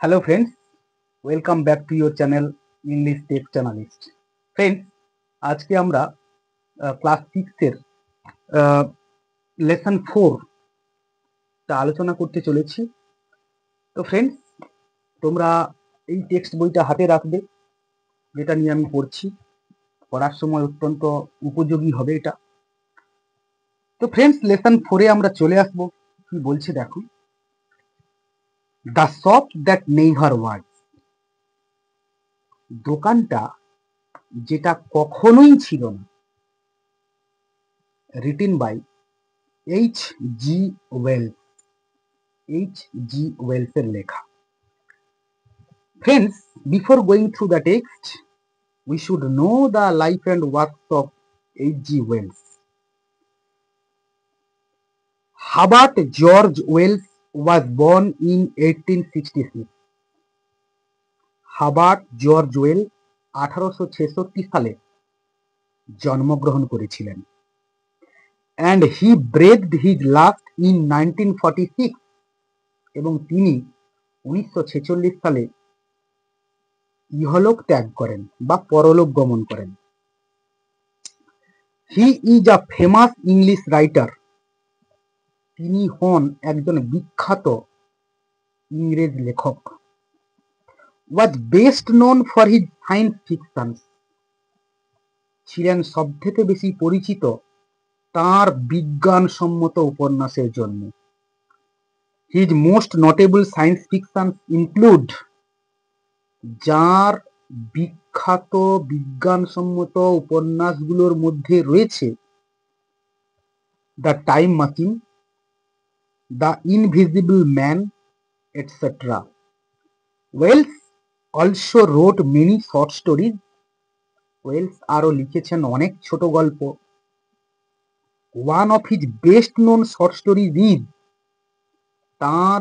Hello friends, welcome back to your channel English Text Analyst. Friends, আজকে আমরা class 6 এর lesson 4 টা আলোচনা করতে চলেছি। তো ফ্রেন্ডস, তোমরা এই টেক্সট বইটা হাতে রাখবে, যেটা নিয়ে আমি পড়ছি। পড়ার সময় অত্যন্ত উপযোগী হবে এটা। তো ফ্রেন্ডস, লেসন 4 এ আমরা চলে আসবো। কি বলছে দেখো, the shop that never was, দোকানটা যেটা কখনোই ছিল না। Written by H G Wells, H.G. Wells এর লেখা। Friends, before going through the text, we should know the life and works of H.G. Wells. Herbert George Wells was born in 1866. Hubbard George well 1866 সালে জন্মগ্রহণ করেছিলেন। and he breathed his last in 1946, এবং তিনি 1946 সালে ইহলোক ত্যাগ করেন বা পরলোক গমন করেন। He is a famous English writer, তিনি হন একজন বিখ্যাত ইংরেজ লেখক। Was best known for his science fiction, ছিলেন সবথেকে বেশি পরিচিত তাঁর বিজ্ঞানসম্মত উপন্যাসের জন্য। His most notable science fiction include, যার বিখ্যাত বিজ্ঞানসম্মত উপন্যাসগুলোর মধ্যে রয়েছে the time machine, the invisible man, etcetera. Wells also wrote many short stories, Wells আরও লিখেছেন অনেক ছোট গল্প। One of his best known short stories is, তাঁর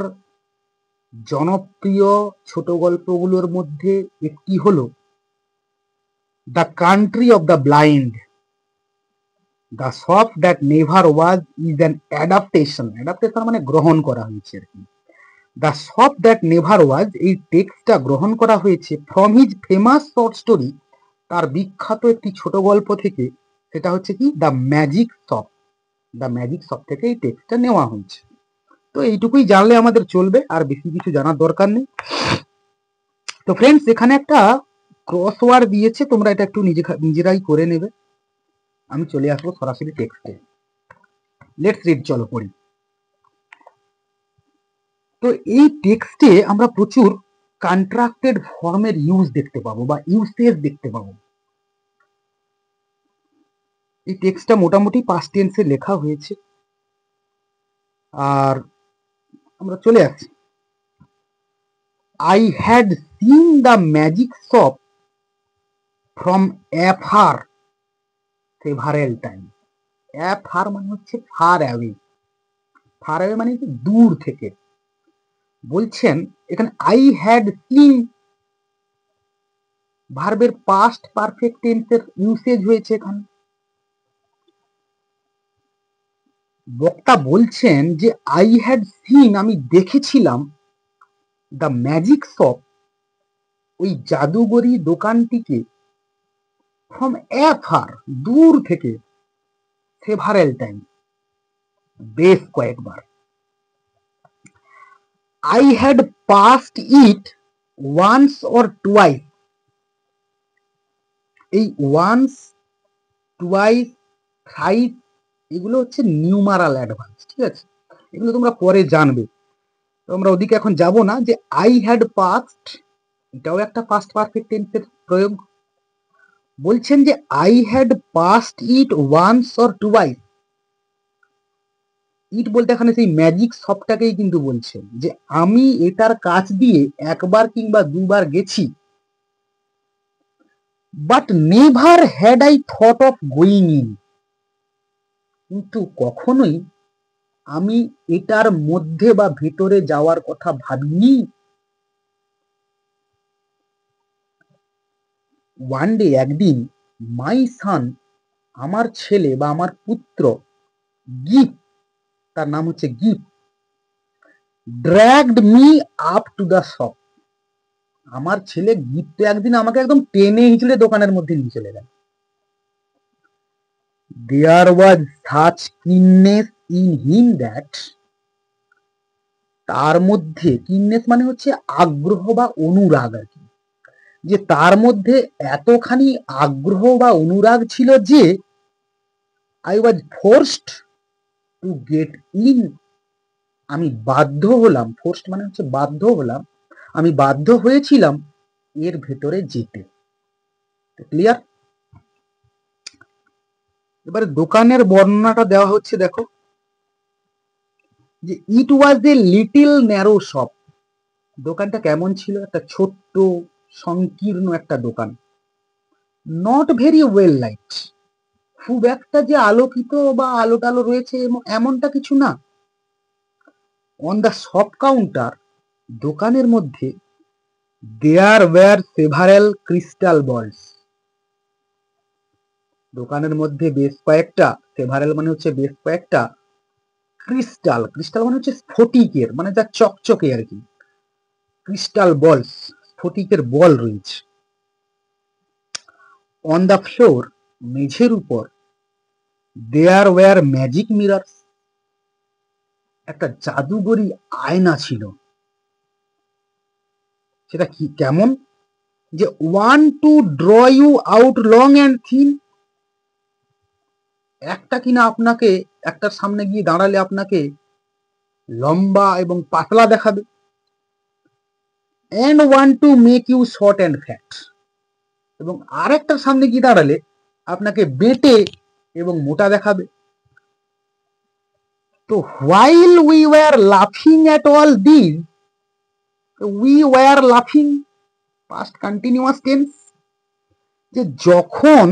জনপ্রিয় ছোট গল্পগুলোর মধ্যে একটি হল the country of the blind. The shop that never was is an adaptation, adaptation মানে গ্রহণ করা হয়েছে আর কি। দ্য শপ দ্যাট নেভার ওয়াজ, এই টেক্সটটা গ্রহণ করা হয়েছে from his famous short story, তার বিখ্যাত একটি ছোট গল্প থেকে। সেটা হচ্ছে কি, the magic shop. The magic shop থেকে এই টেক্সটটা নেওয়া হয়েছে। তো এইটুকুই জানলে আমাদের চলবে, আর বেশি কিছু জানার দরকার নেই। তো ফ্রেন্ডস, এখানে একটা ক্রসওয়ার্ড দিয়েছে, তোমরা এটা একটু নিজেরাই করে নেবে। আমি চলে আসবো সরাসরি টেক্সটে। লেটস রিড, চলো পড়ি। তো এই টেক্সটে আমরা প্রচুর কন্ট্রাক্টেড ফর্মের ইউজ দেখতে পাবো বা ইউসেজ দেখতে পাবো। এই টেক্সটটা মোটামুটি পাস্ট টেন্সে লেখা হয়েছে। আর আমরা চলে আসছি। I had seen the magic shop from afar several time. Afar মানে হচ্ছে ফার অ্যাওয়ে, ফার অ্যাওয়ে মানে দূর থেকে। বলছেন এখানে আই হ্যাড সিন, ভার্বের পাস্ট পারফেক্ট টেন্সের ইউসেজ হয়েছে এখানে। বক্তা বলছেন যে আই হ্যাড সিন, আমি দেখেছিলাম, দ্য ম্যাজিক শপ, ওই জাদুগরি দোকানটিকে, ফ্রম অ্যাফার, দূর থেকে, সেভারেল টাইম, বেশ কয়েকবার। I had passed it once or twice, এই ওয়ান্স, টুয়াইস, থ্রাইস এগুলো হচ্ছে নিউমারাল অ্যাডভান্স, ঠিক আছে? এগুলো তোমরা পরে জানবে, তো আমরা ওদিকে এখন যাব না। যে আই হ্যাড পাস্ট, এটাও একটা পাস্ট পারফেক্ট টেন্সের প্রয়োগ। বলছেন যে I had passed it once or twice. It বলতে এখানে সেই ম্যাজিক শপটাকেই কিন্তু বলছেন, যে আমি এটার কাছ দিয়ে একবার কিংবা দুবার গেছি। But never had I thought of going in, কিন্তু কখনোই আমি এটার মধ্যে বা ভেতরে যাওয়ার কথা ভাবিনি। ওয়ান ডে, একদিন, মাই সান, আমার ছেলে বা আমার পুত্র, গিফট, তার নাম হচ্ছে gift, dragged me up to the shop, আমার ছেলে গিফট একদিন আমাকে একদম টেনে হিঁচড়ে দোকানের মধ্যে নিয়ে চলে গেল। There was such keenness in him that, তার মধ্যে কিননেস মানে হচ্ছে আগ্রহ বা অনুরাগ আর কি, যে তার মধ্যে এতখানি আগ্রহ বা অনুরাগ ছিল যে I was forced to get in, আমি বাধ্য হলাম, ফোর্সড মানে হচ্ছে বাধ্য হলাম, আমি বাধ্য হয়েছিলাম এর ভেতরে যেতে। ক্লিয়ার? এবারে দোকানের বর্ণনাটা দেওয়া হচ্ছে, দেখো যে ইট ওয়াজ এ লিটিল ন্যারো শপ, দোকানটা কেমন ছিল, একটা ছোট্ট সংকীর্ণ একটা দোকান, নট ভেরি ওয়েল লাইট, খুব একটা যে আলোকিত বা আলো টালো রয়েছে এমনটা কিছু না। অন দ্য শপ কাউন্টার, দোকানের মধ্যে দেয়ার ওয়্যার সেভারেল ক্রিস্টাল বলস, দোকানের মধ্যে বেশ কয়েকটা, সেভারেল মানে হচ্ছে বেশ কয়েকটা, ক্রিস্টাল, ক্রিস্টাল মানে হচ্ছে স্ফটিকের, মানে যা চকচকে আর কি, ক্রিস্টাল বলস, স্ফটিকের বল রয়েছে। অন দ্য ফ্লোর, মেঝের উপর, দেয়ার ওয়্যার ম্যাজিক মিরার্স, একটা জাদুগরি আয়না ছিল। সেটা কি কেমন, যে one to draw you out long and thin, একটা কিনা আপনাকে, একটার সামনে গিয়ে দাঁড়ালে আপনাকে লম্বা এবং পাতলা দেখাবে, and one to make you short and fat, এবং আরেকটার সামনে গিয়ে দাঁড়ালে আপনাকে বেঁটে এবং মোটা দেখাবে। তো হোয়াইল উই ওয়ার লাফিং at all this, we were লাফিং, পাস্ট কন্টিনিউয়াস টেন্স, যে যখন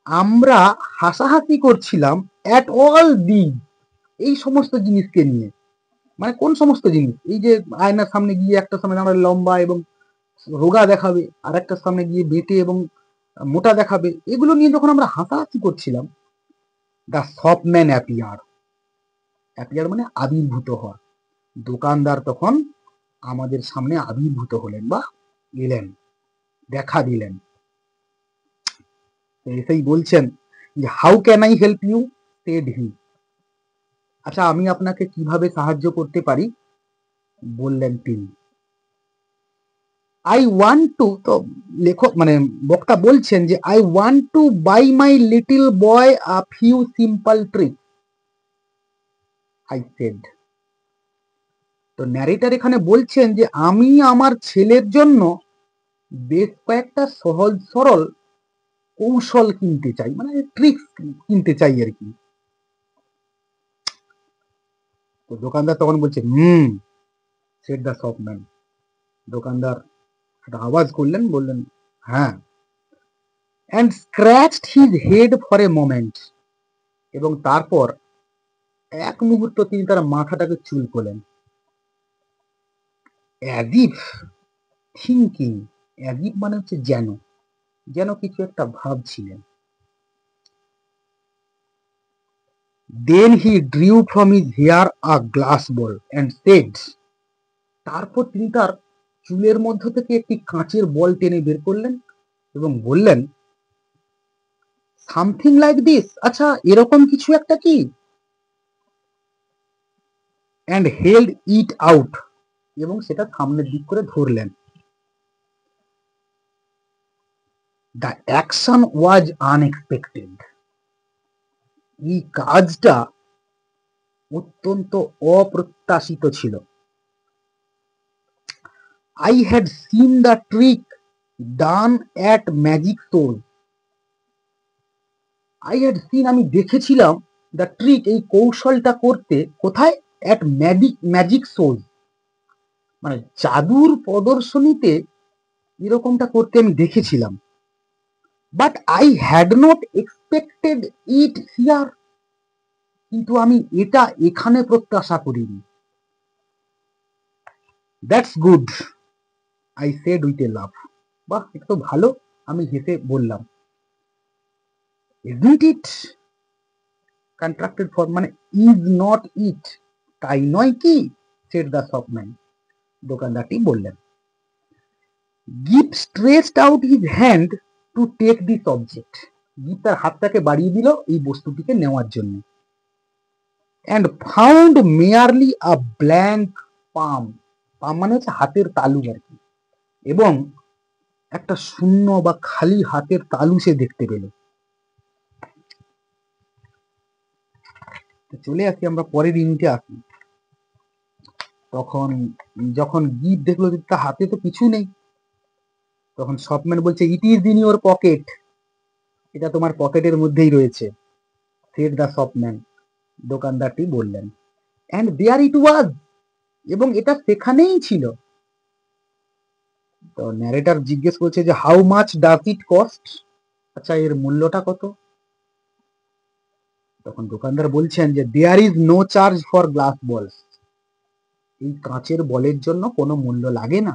আমরা হাসাহাসি করছিলাম, অ্যাট অল দিস, এই সমস্ত জিনিসকে নিয়ে, মানে কোন সমস্ত জিনিস, এই যে আয়নার সামনে গিয়ে একটার সামনে দাঁড়ালে লম্বা এবং রোগা দেখাবে, আর একটার সামনে গিয়ে বেঁটে এবং মোটা দেখাবে, এগুলো নিয়ে যখন আমরা হাসাহাসি করছিলাম, দ্য শপম্যান অ্যাপিয়ার, অ্যাপিয়ার মানে আবির্ভূত হওয়া, দোকানদার তখন আমাদের সামনে আবির্ভূত হলেন বা এলেন, দেখা দিলেন। এসেই বলছেন যে how can I help you, said he, আচ্ছা আমি আপনাকে কিভাবে সাহায্য করতে পারি, বললেন তিনি। আই ওয়ান্ট টু, তো লেখক মানে বক্তা বলছেন যে I want to buy my little boy a few simple trick, I said. তো ন্যারেটর এখানে বলছেন যে আমি আমার ছেলের জন্য বেশ কয়েকটা সহজ সরল কৌশল কিনতে চাই, মানে ট্রিক্স কিনতে চাই আর কি। তো দোকানদার তখন বলছে সেড দ্য শপম্যান, দোকানদার একটা আওয়াজ করলেন, বললেন হ্যাঁ, and scratched his head for a moment, এবং তারপর এক মুহূর্ত তিনি তার মাথাটাকে চুল করলেন, as if thinking, as if মানে হচ্ছে যেন, যেন কিছু একটা ভাবছিলেন। Then he drew from his hair a glass ball and said, তারপর তিনি তার চুলের মধ্য থেকে একটি কাঁচের বল টেনে বের করলেন এবং বললেন সামথিং লাইক দিস, আচ্ছা এরকম কিছু একটা কি, অ্যান্ড হেল্ড ইট আউট, এবং সেটা সামনের দিক করে ধরলেন। দ্য অ্যাকশন ওয়াজ আনএক্সপেক্টেড, এই কাজটা অত্যন্ত অপ্রত্যাশিত ছিল। I had seen the trick done at magic shows, I had seen আমি দেখেছিলাম, দ্য ট্রিক এই কৌশলটা করতে, কোথায়, অ্যাট ম্যাজিক শোজ, মানে জাদুর প্রদর্শনীতে এরকমটা করতে আমি দেখেছিলাম। But I had not expected it here, কিন্তু আমি এটা এখানে প্রত্যাশা করিনি। That's good, I said with a laugh, বাহ একটু ভালো, আমি হেসে বললাম। ইজন্ট ইট, কন্ট্রাক্টেড ফর্ম মানে ইজ নট ইট, তাই নয় কি, সেড দ্য শপম্যান, দোকানদারটি বললেন। Gip stretched out his hand to take this object. Gip তার হাতটাকে বাড়িয়ে দিল এই বস্তুটিকে নেওয়ার জন্য। And found merely a blank পাম। পাম মানে হচ্ছে হাতের তালু আর কি, এবং একটা শূন্য বা খালি হাতের তালু সে দেখতে পেল। চলে আসি আমরা পরের ইউনিটে আসি। তখন যখন গিফট দেখলো যে তার হাতে তো কিছু নেই, তখন শপম্যান বলছে, it is in your pocket, এটা তোমার পকেটের মধ্যেই রয়েছে, সেড দ্য শপম্যান, দোকানদারটি বললেন। অ্যান্ড দেয়ার ইট ওয়াজ, এবং এটা সেখানেই ছিল। তো ন্যারেটর জিজ্ঞেস করছে যে how much does it cost, আচ্ছা এর মূল্যটা কত? তখন দোকানদার বলছেন যে there is no charge for glass balls, এই কাঁচের বলের জন্য কোনো মূল্য লাগে না।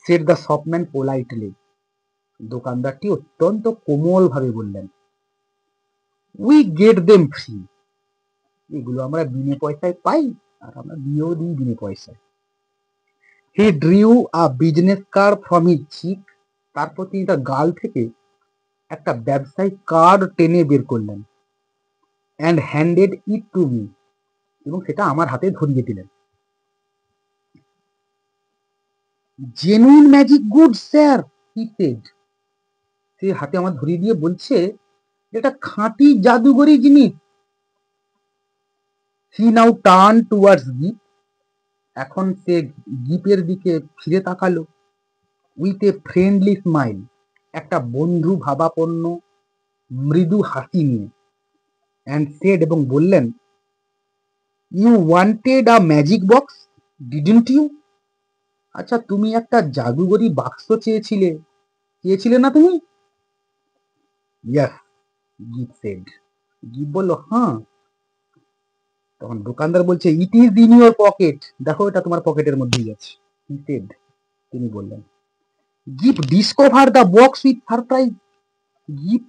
সেড দ্য শপম্যান পোলাইটলি, দোকানদারটি অত্যন্ত কোমল ভাবে বললেন, উই গেট দেম ফ্রি, এগুলো আমরা বিনে পয়সায় পাই, আর আমরা দিয়েও দিই বিনে পয়সায়। He drew a business card from his cheek, তারপর তিনি তার গাল থেকে একটা ব্যবসায়িক কার্ড টেনে বের করলেন। And handed it to me, এবং সেটা আমার হাতে ধরিয়ে দিলেন। Genuine magic good sir, he said, সে হাতে আমার ধরিয়ে দিয়ে বলছে এটা খাঁটি জাদুঘরি জিনিস। হি নাও টার্ন টুয়ার্ডস গিপ, এখন সে গিপের দিকে ফিরে তাকালো, উইথ এ ফ্রেন্ডলি স্মাইল, একটা বন্ধু ভাবাপন্ন মৃদু হাসি নিয়ে। অ্যান্ড সেড, এবং বললেন, you wanted a magic box didn't you, আচ্ছা তুমি একটা জাদুঘরি বাক্স চেয়েছিলে, চেয়েছিলে না তুমি? ইয়েস, গিপ সেড, গিপ বলল হ্যাঁ। তখন দোকানদার বলছে, it is in your pocket, দেখো এটা তোমার পকেটের মধ্যেই আছে, হি সেড, তিনি বললেন। Gip discover the box with surprise, Gip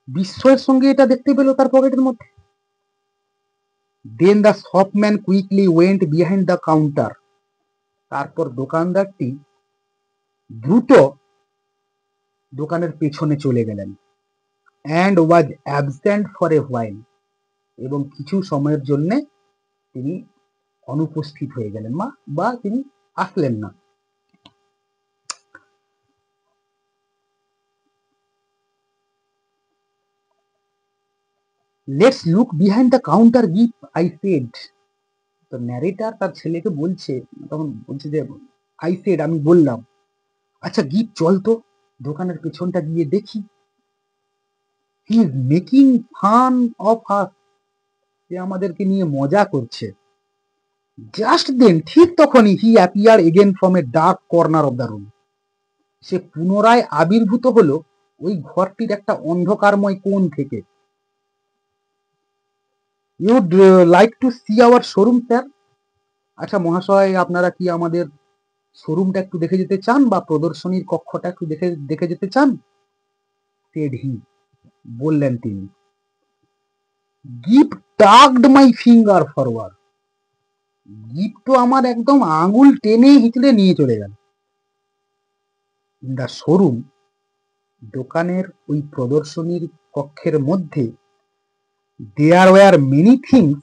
বিস্ময়ের সঙ্গে এটা দেখতে পেল তার পকেটের মধ্যে। Then the shopman quickly went behind the counter, তারপর দোকানদারটি দ্রুত দোকানের পেছনে চলে গেলেন। And was absent for a while, এবং কিছু সময়ের জন্য তিনি অনুপস্থিত হয়ে গেলেন, বা তিনি আসলেন না। Let's look behind the counter গিপ, I said, তো ন্যারেটার তার ছেলেকে বলছে, তখন বলছে যে আই সেড, আমি বললাম, আচ্ছা গিপ চল তো দোকানের পেছনটা গিয়ে দেখি। He is making fun of us, সে আমাদেরকে নিয়ে মজা করছে। জাস্ট দেন, ঠিক তখনই, he appear again from a dark corner of the room, সে পুনরায় আবির্ভূত হলো ওই ঘরটির একটা অন্ধকারময় কোণ থেকে। You'd like to see our showroom sir, আচ্ছা মহাশয় আপনারা কি আমাদের শোরুমটা একটু দেখে যেতে চান, বা প্রদর্শনীর কক্ষটা একটু দেখে দেখে যেতে চান? সেড হি, বললেন তিনি। Gift tugged my finger forward, gift তো আমার একদম আঙুল টেনে হিচড়ে নিয়ে চলে গেল। ইন দ্য শোরুম, দোকানের ওই প্রদর্শনীর কক্ষের মধ্যে, there were many things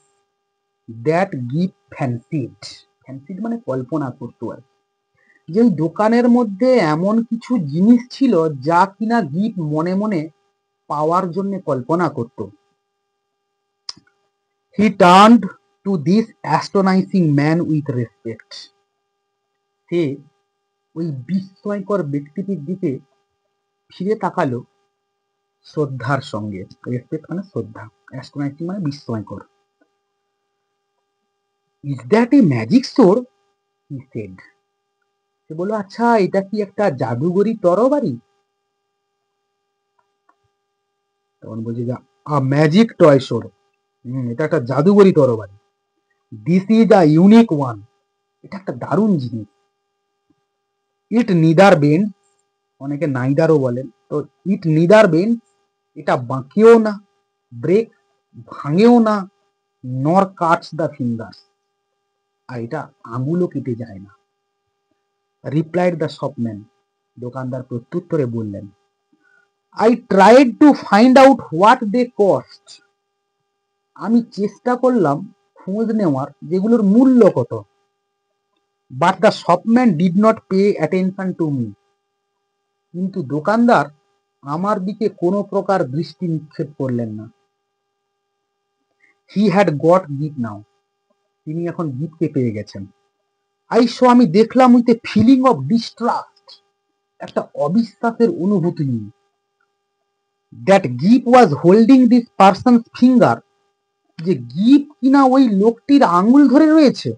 that give fancied, fancied মানে কল্পনা করতো আর কি। যে ওই দোকানের মধ্যে এমন কিছু জিনিস ছিল যা কিনা গিভ মনে মনে পাওয়ার জন্য কল্পনা করত। He turned to this astonishing man with respect, সে ওই বিস্ময়কর ব্যক্তিটির দিকে ফিরে তাকালো শ্রদ্ধার সঙ্গে। রেসপেক্ট মানে শ্রদ্ধা, অ্যাস্টোনাইজিং মানে বিস্ময়কর। Is that a magic store, he said, সে বলল আচ্ছা এটা কি একটা জাদুঘরি তরবারি? তখন বলছে যে আ ম্যাজিক টয় স্টোর, এটা একটা জাদুঘরি তরবারি। This is a unique one, এটা একটা দারুণ জিনিস। ইট নিদার বেন্ড, অনেকে নাইদারও বলেন, তো ইট নিদার বেন্ড, এটা বাঁকেও না, ব্রেক ভাঙেও না, নর কাটস দ্য ফিঙ্গার, আর এটা আঙুলও কেটে যায় না। Replied the shopman. দোকানদার প্রত্যুত্তরে বললেন, I tried to find out what they cost. আমি চেষ্টা করলাম খোঁজ নেওয়ার যেগুলোর মূল্য কত। But the shopman did not pay attention to me. কিন্তু দোকানদার আমার দিকে কোনো প্রকার দৃষ্টি নিক্ষেপ করলেন না। He had got gift now. তিনি এখন গিফটকে পেয়ে গেছেন। আমি দেখলাম with a feeling of distrust, একটা অবিশ্বাসের অনুভূতি নিয়ে, that gift was holding this person's finger, যে গিফট কিনা ওই লোকটির আঙুল ধরে রয়েছে।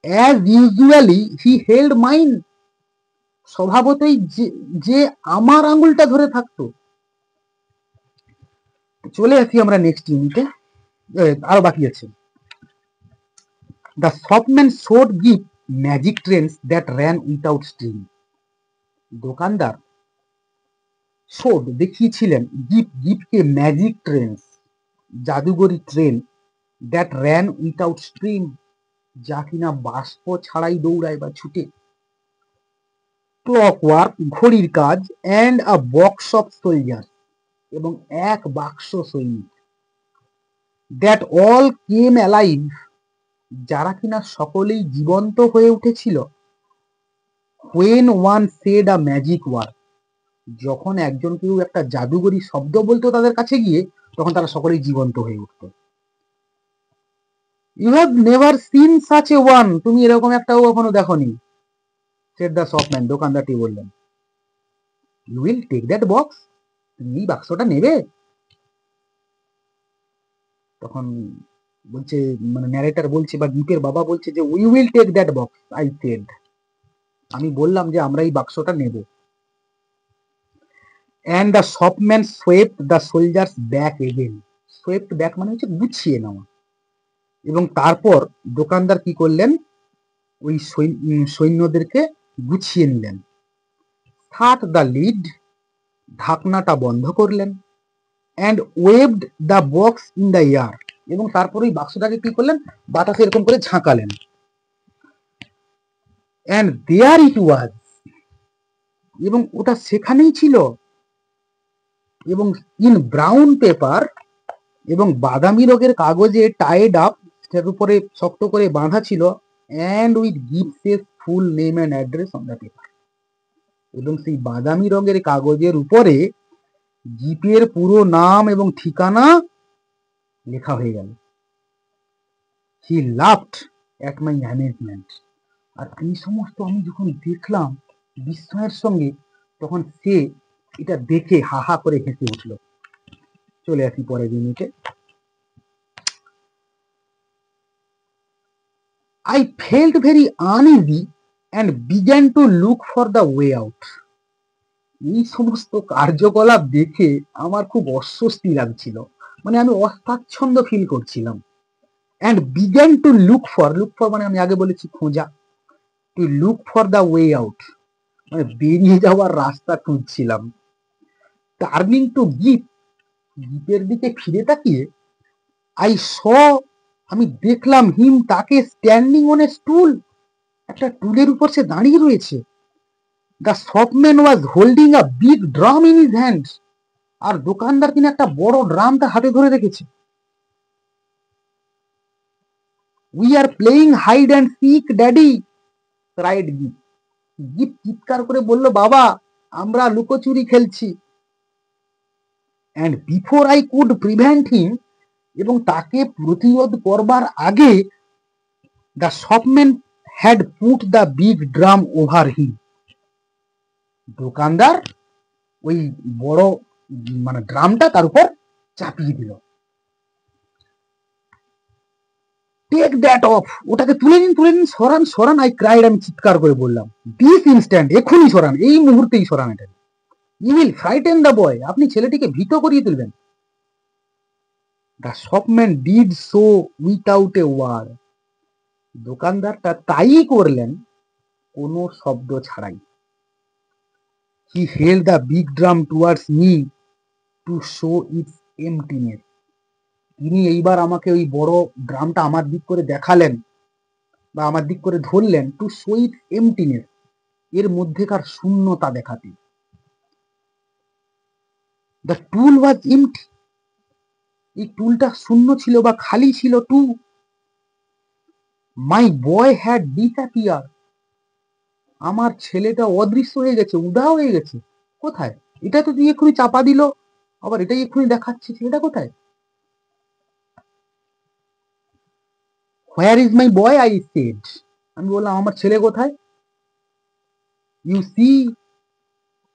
As usually he held mine, স্বভাবতই যে আমার আঙুলটা ধরে থাকতো। চলে আসি আমরা নেক্সট ইউনিটে, আরো বাকি আছে। দ্য শপম্যান শোড গিফট magic trains that ran without string. দোকানদার শোড দেখিয়েছিলেন গিফটকে ম্যাজিক ট্রেনস, জাদুগরি train, that ran without string, যা কিনা বাষ্প ছাড়াই দৌড়ায় বা ছুটে। ক্লক ওয়ার্ক, ঘড়ির কাজ, and a box of soldier, এবং এক বাক্স সৈনিক। দ্যাট অল কেম অ্যালাইভ, যারা কিনা সকলেই জীবন্ত হয়ে উঠেছিল। When one said a magic word, যখন একজন কেউ একটা জাদুগরি শব্দ বলতো তাদের কাছে গিয়ে, তখন তারা সকলেই জীবন্ত হয়ে উঠত। You have never seen such a one, তুমি এরকম একটাও কখনো দেখোনি। সেড দ্য শপম্যান, দোকানদারটি বললেন। You will take that box, তুমি এই বাক্সটা নেবে? তখন বলছে, মানে ন্যারেটর বলছে বা গীতের বাবা বলছে যে we will take that box, I said, আমি বললাম যে আমরা এই বাক্সটা নেব। And the shopman swept the soldiers back again. Swept back মানে হচ্ছে গুছিয়ে নেওয়া। এবং তারপর দোকানদার কি করলেন, ওই সৈন্যদেরকে গুছিয়ে নিলেন। শাট দ্য লিড, ঢাকনাটা বন্ধ করলেন। And waved the box in the air, এবং তারপর ওই বাক্সটাকে কি করলেন, বাতাসে এরকম করে ঝাঁকালেন। অ্যান্ড দেয়ার ইট ওয়াজ, এবং ওটা সেখানেই ছিল। এবং ইন ব্রাউন পেপার, এবং বাদামি রঙের কাগজে টাইড আপ, সেটার উপরে শক্ত করে বাঁধা ছিল। And with gifts full name and address on the paper, এবং সেই বাদামি রঙের কাগজের উপরে গিফটের পুরো নাম এবং ঠিকানা লেখা হয়ে গেল। হি লাফড অ্যাট মাই অ্যামেজমেন্ট, আর এই সমস্ত আমি যখন দেখলাম বিস্ময়ের সঙ্গে, তখন সে এটা দেখে হা হা করে হেসে উঠল। চলে আসি পরের ইউনিটে। I felt very uneasy and began to look for the way out. এই সমস্ত কার্যকলাপ দেখে আমার খুব অস্বস্তি লাগছিল, মানে আমি অস্বাচ্ছন্দ্য ফিল করছিলাম। And began to look for মানে আমি আগে বলেছি খোঁজা, to look for the way out মানে বেরিয়ে যাওয়ার রাস্তা খুঁজছিলাম। টার্নিং টু গিফের দিকে ফিরে তাকিয়ে, আই স, আমি দেখলাম হিম, তাকে, স্ট্যান্ডিং অন এ স্টুল, একটা টুলের উপর সে দাঁড়িয়ে রয়েছে। The shopman was holding a big drum in his hands, আর দোকানদার তিনি একটা বড় ড্রামটা হাতে ধরে রেখেছে। We are playing hide and seek daddy, cried গিফট চিৎকার করে বলল, বাবা আমরা লুকোচুরি খেলছি। And before I could prevent him, এবং তাকে প্রতিরোধ করবার আগে, the shopman had put the big drum over him, দোকানদার ওই বড় মানে ড্রামটা তার উপর চাপিয়ে দিল। টেক দ্যাট অফ, ওটাকে তুলে নিন, সরান সরান, আই ক্রাইড, আমি চিৎকার করে বললাম। দিস ইনস্ট্যান্ট, এখনই সরান, এই মুহূর্তেই সরান এটা। You will frighten the boy, আপনি ছেলেটিকে ভীত করিয়ে তুলবেন। The shopman did so without a word, দোকানদারটা তাই করলেন কোনো শব্দ ছাড়াই। He held the big drum towards me to show its emptiness, তিনি এইবার আমাকে ওই বড় ড্রামটা আমার দিক করে দেখালেন বা আমার দিক করে ধরলেন, টু শো ইটস এমটিনেস, এর মধ্যেকার শূন্যতা দেখাতে। দ্য টুল ওয়াজ এমটি, এই টুলটা শূন্য ছিল বা খালি ছিল। Too, my boy had disappear, আমার ছেলেটা অদৃশ্য হয়ে গেছে, উধাও হয়ে গেছে। কোথায়? এটা তো তুই এক্ষুনি চাপা দিল, আবার এটাই এক্ষুনি দেখাচ্ছে, ছেলেটা কোথায়? Where is my boy, I said, আমি বললাম আমার ছেলে কোথায়? ইউ সি,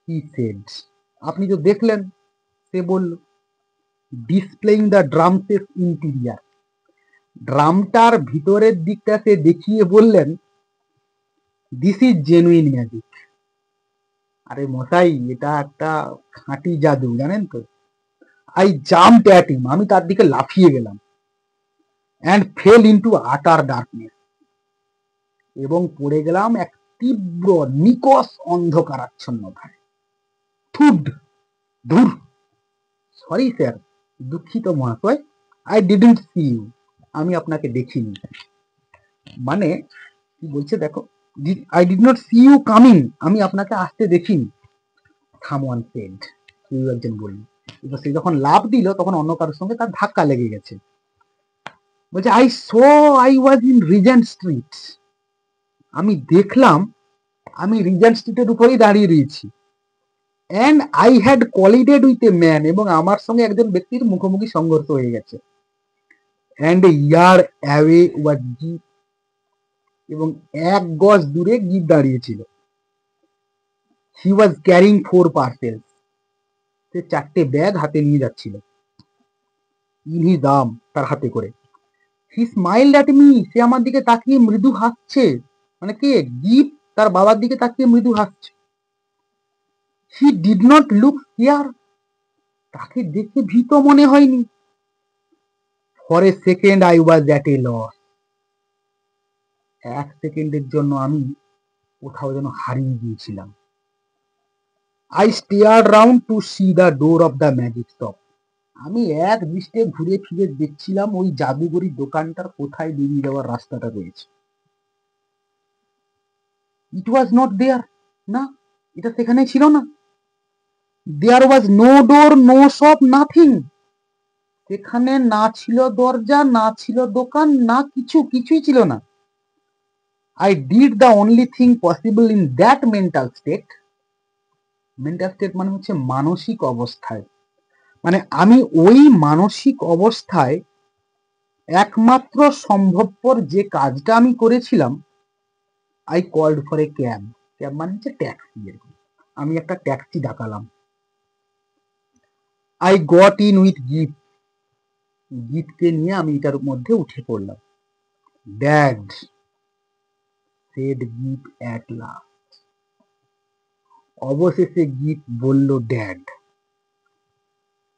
হি সেড, আপনি তো দেখলেন, সে বলল। ডিসপ্লেইং দ্য ড্রামসের ইন্টেরিয়ার, ড্রামটার ভিতরের দিকটা সে দেখিয়ে বললেন, দিস ইজ জেনুইন ম্যাজিক। আরে মশাই, এটা একটা খাঁটি জাদু, জানেন তো। আই জাম্পড অ্যাট হিম, আমি তার দিকে লাফিয়ে গেলাম। অ্যান্ড ফেল ইনটু আটার ডার্কনেস, এবং পড়ে গেলাম এক তীব্র নিকষ অন্ধকারাচ্ছন্নতায়। থুড, ধুর, সরি স্যার, দুঃখিত মহাশয়, আই ডিডন্ট সি ইউ, আমি আপনাকে দেখিনি। মানে কি বলছে দেখো, I did not see you coming, আমি আপনাকে আসতে দেখিনি। সামওয়ান সেড, কেউ একজন বলল। এবার সে যখন লাফ দিল তখন অন্য কারোর সঙ্গে তার ধাক্কা লেগে গেছে। বলছে I so I was in Regent Street, আমি দেখলাম আমি রিজেন্ট স্ট্রিটের উপরেই দাঁড়িয়ে রয়েছি। And I had collided with a man, এবং আমার সঙ্গে একজন ব্যক্তির মুখোমুখি সংঘর্ষ হয়ে গেছে। And a yard away was Gip, এবং 1 গজ দূরে গিট দাঁড়িয়েছিল। হি ওয়াজ ক্যারিং 4 পার্সেলস, সে 4টে ব্যাগ হাতে নিয়ে যাচ্ছিল। ইন হিজ আর্ম, তার হাতে করে। হি স্মাইলড অ্যাট মি, সে আমার দিকে তাকিয়ে মৃদু হাসছে। মানে কে? গিফ তার বাবার দিকে তাকিয়ে মৃদু হাসছে। He did not look scared, তাকে দেখে ভীত মনে হয়নি। For a second I was at a loss, 1 সেকেন্ডের জন্য আমি কোথাও যেন হারিয়ে গিয়েছিলাম। I stared round to see the door of the magic shop, আমি এক দৃষ্টে ঘুরে ফিরে দেখছিলাম ওই জাদুঘরি দোকানটার কোথায় বেরিয়ে যাওয়ার রাস্তাটা রয়েছে। ইট ওয়াজ নট দেয়ার, না, এটা সেখানে ছিল না। There was no door, no shop, nothing, সেখানে না ছিল দরজা, না ছিল দোকান, না কিছু, কিছুই ছিল না। I did the only thing possible in that mental state, mental state মানে হচ্ছে মানসিক অবস্থায়, মানে আমি ওই মানসিক অবস্থায় একমাত্র সম্ভবপর যে কাজটা আমি করেছিলাম, I called for a cab, cab মানে হচ্ছে ট্যাক্সি, আমি একটা ট্যাক্সি ডাকালাম। আই গট ইন উইথ গিফট, গিফটকে নিয়ে আমি এটার মধ্যে উঠে পড়লাম। ড্যাড সেড গিফট অ্যাট লাস্ট, অবশেষে গিফট বলল ড্যাড।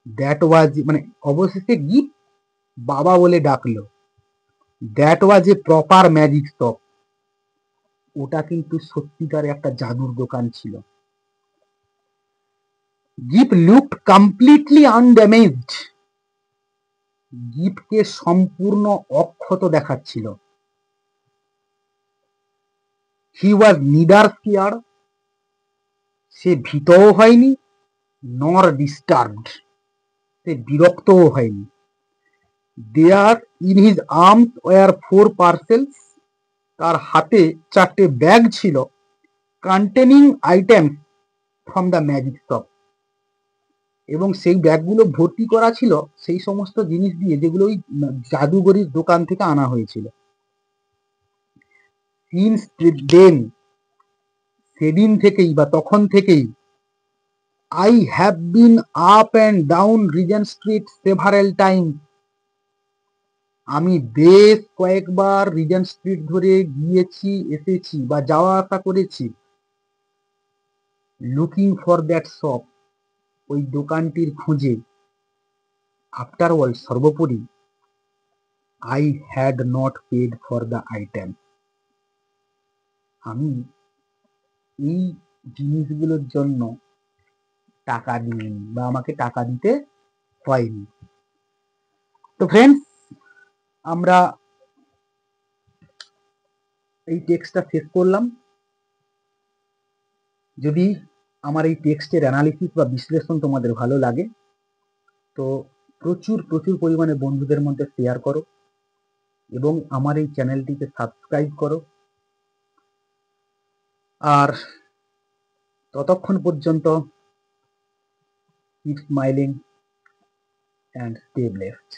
দ্যাট ওয়াজ, মানে অবশেষে গিফট বাবা বলে ডাকলো। That was a proper magic shop, ওটা কিন্তু সত্যিকার একটা জাদুর দোকান ছিল। গিফট লুকড কমপ্লিটলি আনড্যামেজড, গিফটকে সম্পূর্ণ অক্ষত দেখাচ্ছিল। হি ওয়াজ নিদার স্কেয়ার্ড, সে ভীতও হয়নি, নর ডিস্টার্বড, সে বিরক্তও হয়নি। There in his arms were 4 parcels, তার হাতে 4টে ব্যাগ ছিল। Containing items from the magic shop, এবং সেই ব্যাগগুলো ভর্তি করা ছিল সেই সমস্ত জিনিস দিয়ে যেগুলো ওই জাদুঘরির দোকান থেকে আনা হয়েছিল। সিন্স দেন, সেদিন থেকেই বা তখন থেকেই, I have been up and down Regent street several time, আমি বেশ কয়েকবার রিজেন্ট স্ট্রিট ধরে গিয়েছি, এসেছি বা যাওয়া আসা করেছি। লুকিং ফর দ্যাট শপ, ওই দোকানটির খোঁজে। আফটার অল, সর্বোপরি, I had not paid for the item, আমি এই জিনিসগুলোর জন্য টাকা দিইনি বা আমাকে টাকা দিতে হয়নি। তো ফ্রেন্ডস, আমরা এই টেক্সটটা শেষ করলাম। যদি আমার এই টেক্সটের অ্যানালিসিস বা বিশ্লেষণ তোমাদের ভালো লাগে তো প্রচুর প্রচুর পরিমাণে বন্ধুদের মধ্যে শেয়ার করো এবং আমার এই চ্যানেলটিকে সাবস্ক্রাইব করো। আর ততক্ষণ পর্যন্ত keep smiling and stay blessed.